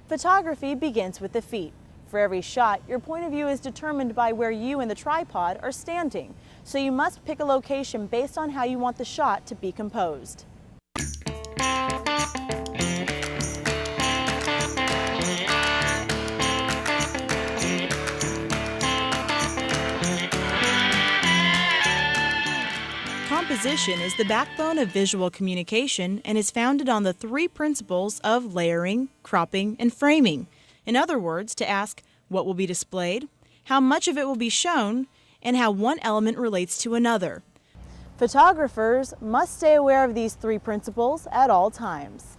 Photography begins with the feet. For every shot, your point of view is determined by where you and the tripod are standing, so you must pick a location based on how you want the shot to be composed. Composition is the backbone of visual communication and is founded on the three principles of layering, cropping, and framing. In other words, to ask what will be displayed, how much of it will be shown, and how one element relates to another. Photographers must stay aware of these three principles at all times.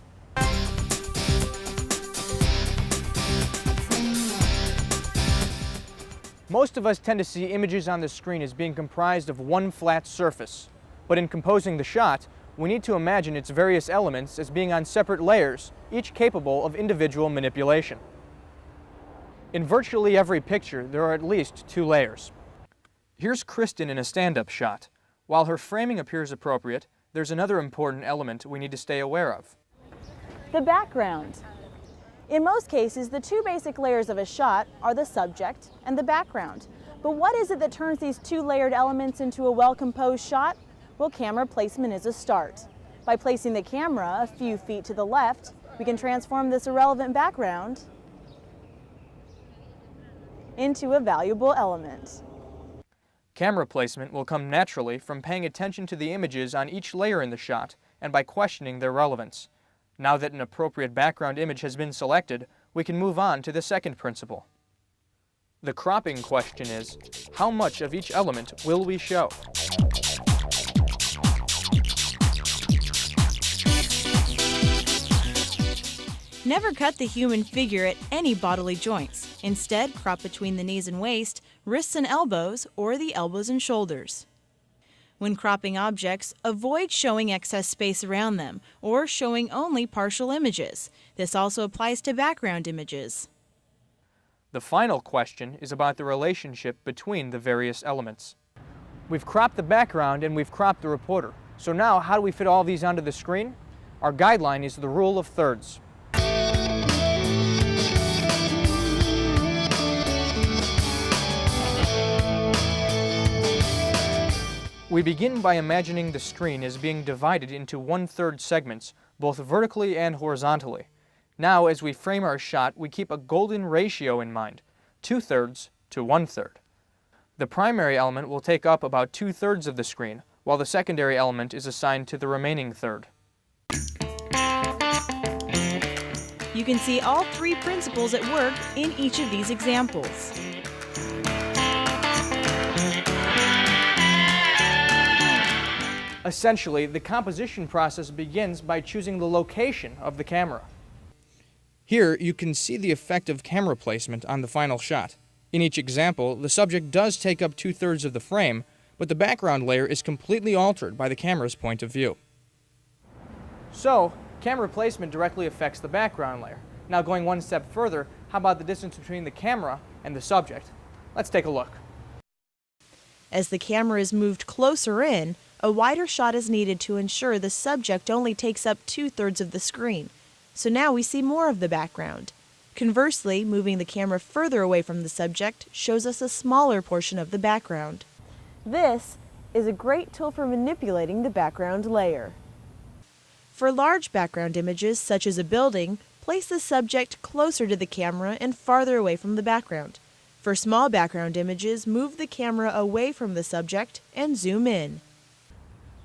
Most of us tend to see images on the screen as being comprised of one flat surface. But in composing the shot, we need to imagine its various elements as being on separate layers, each capable of individual manipulation. In virtually every picture, there are at least two layers. Here's Kristen in a stand-up shot. While her framing appears appropriate, there's another important element we need to stay aware of. The background. In most cases, the two basic layers of a shot are the subject and the background. But what is it that turns these two layered elements into a well-composed shot? Well, camera placement is a start. By placing the camera a few feet to the left, we can transform this irrelevant background into a valuable element. Camera placement will come naturally from paying attention to the images on each layer in the shot and by questioning their relevance. Now that an appropriate background image has been selected, we can move on to the second principle. The cropping question is, how much of each element will we show? Never cut the human figure at any bodily joints. Instead, crop between the knees and waist, wrists and elbows, or the elbows and shoulders. When cropping objects, avoid showing excess space around them or showing only partial images. This also applies to background images. The final question is about the relationship between the various elements. We've cropped the background and we've cropped the reporter. So now, how do we fit all these onto the screen? Our guideline is the rule of thirds. We begin by imagining the screen as being divided into 1/3 segments, both vertically and horizontally. Now, as we frame our shot, we keep a golden ratio in mind, 2/3 to 1/3. The primary element will take up about 2/3 of the screen, while the secondary element is assigned to the remaining third. You can see all three principles at work in each of these examples. Essentially, the composition process begins by choosing the location of the camera. Here, you can see the effect of camera placement on the final shot. In each example, the subject does take up 2/3 of the frame, but the background layer is completely altered by the camera's point of view. So, camera placement directly affects the background layer. Now, going one step further, how about the distance between the camera and the subject? Let's take a look. As the camera is moved closer in, a wider shot is needed to ensure the subject only takes up 2/3 of the screen. So now we see more of the background. Conversely, moving the camera further away from the subject shows us a smaller portion of the background. This is a great tool for manipulating the background layer. For large background images, such as a building, place the subject closer to the camera and farther away from the background. For small background images, move the camera away from the subject and zoom in.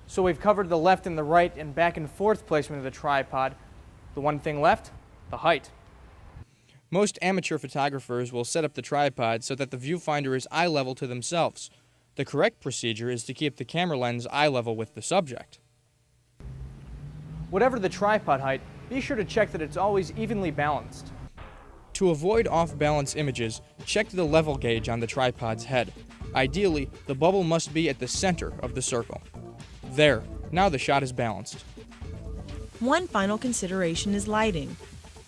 So we've covered the left and the right and back and forth placement of the tripod. The one thing left, the height. Most amateur photographers will set up the tripod so that the viewfinder is eye level to themselves. The correct procedure is to keep the camera lens eye level with the subject. Whatever the tripod height, be sure to check that it's always evenly balanced. To avoid off-balance images, check the level gauge on the tripod's head. Ideally, the bubble must be at the center of the circle. There, now the shot is balanced. One final consideration is lighting.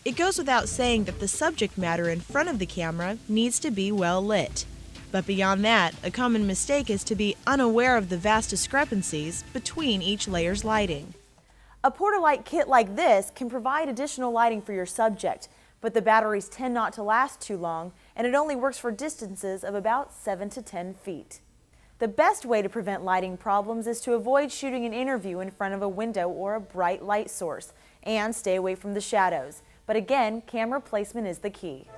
It goes without saying that the subject matter in front of the camera needs to be well lit. But beyond that, a common mistake is to be unaware of the vast discrepancies between each layer's lighting. A Portalight kit like this can provide additional lighting for your subject. but the batteries tend not to last too long, and it only works for distances of about 7 to 10 feet. The best way to prevent lighting problems is to avoid shooting an interview in front of a window or a bright light source, and stay away from the shadows. But again, camera placement is the key.